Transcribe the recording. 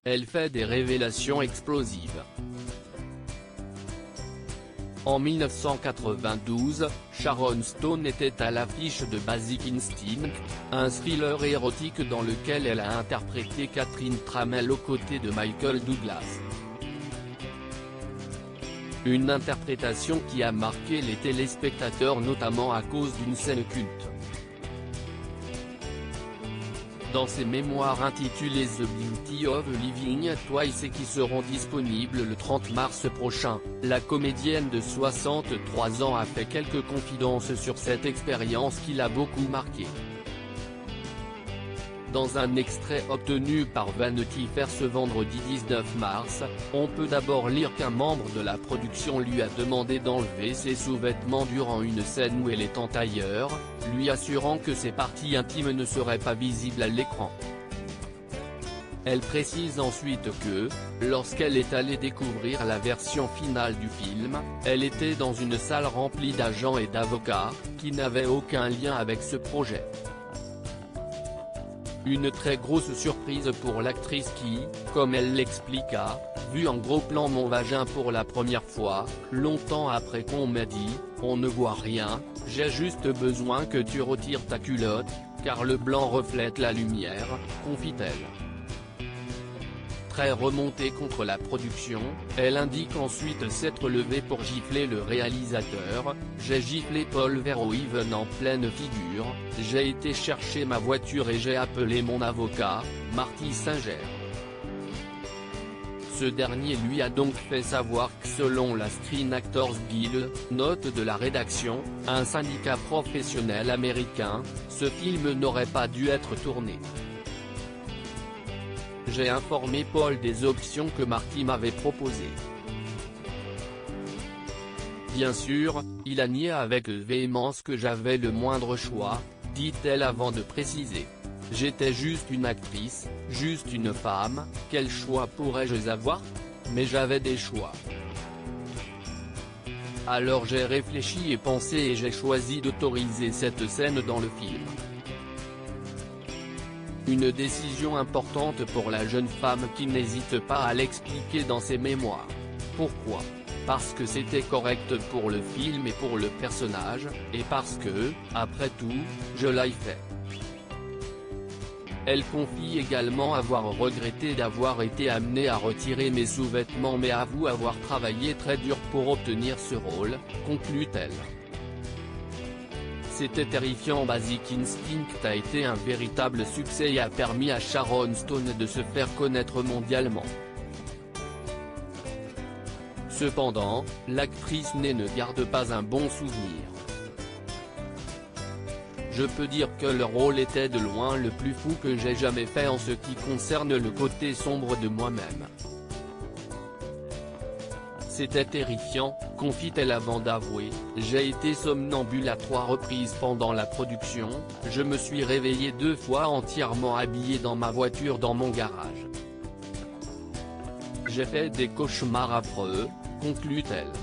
elle fait des révélations explosives. En 1992, Sharon Stone était à l'affiche de Basic Instinct, un thriller érotique dans lequel elle a interprété Catherine Tramell aux côtés de Michael Douglas. Une interprétation qui a marqué les téléspectateurs notamment à cause d'une scène culte. Dans ses mémoires intitulées The Beauty of Living Twice et qui seront disponibles le 30 mars prochain, la comédienne de 63 ans a fait quelques confidences sur cette expérience qui l'a beaucoup marquée. Dans un extrait obtenu par Vanity Fair ce vendredi 19 mars, on peut d'abord lire qu'un membre de la production lui a demandé d'enlever ses sous-vêtements durant une scène où elle est en tailleur, lui assurant que ses parties intimes ne seraient pas visibles à l'écran. Elle précise ensuite que, lorsqu'elle est allée découvrir la version finale du film, elle était dans une salle remplie d'agents et d'avocats, qui n'avaient aucun lien avec ce projet. Une très grosse surprise pour l'actrice qui, comme elle l'expliqua, vu en gros plan mon vagin pour la première fois, longtemps après qu'on m'a dit, on ne voit rien, j'ai juste besoin que tu retires ta culotte, car le blanc reflète la lumière, confie-t-elle. Très remontée contre la production, elle indique ensuite s'être levée pour gifler le réalisateur, j'ai giflé Paul Verhoeven en pleine figure, j'ai été chercher ma voiture et j'ai appelé mon avocat, Marty Singer. Ce dernier lui a donc fait savoir que selon la Screen Actors Guild, note de la rédaction, un syndicat professionnel américain, ce film n'aurait pas dû être tourné. J'ai informé Paul des options que Marty m'avait proposées. Bien sûr, il a nié avec véhémence que j'avais le moindre choix, dit-elle avant de préciser. J'étais juste une actrice, juste une femme, quel choix pourrais-je avoir? Mais j'avais des choix. Alors j'ai réfléchi et pensé et j'ai choisi d'autoriser cette scène dans le film. Une décision importante pour la jeune femme qui n'hésite pas à l'expliquer dans ses mémoires. Pourquoi? Parce que c'était correct pour le film et pour le personnage, et parce que, après tout, je l'ai fait. Elle confie également avoir regretté d'avoir été amenée à retirer mes sous-vêtements mais avoue avoir travaillé très dur pour obtenir ce rôle, conclut-elle. C'était terrifiant. Basic Instinct a été un véritable succès et a permis à Sharon Stone de se faire connaître mondialement. Cependant, l'actrice ne garde pas un bon souvenir. Je peux dire que le rôle était de loin le plus fou que j'ai jamais fait en ce qui concerne le côté sombre de moi-même. C'était terrifiant, confie-t-elle avant d'avouer, j'ai été somnambule à 3 reprises pendant la production, je me suis réveillée 2 fois entièrement habillée dans ma voiture dans mon garage. J'ai fait des cauchemars affreux, conclut-elle.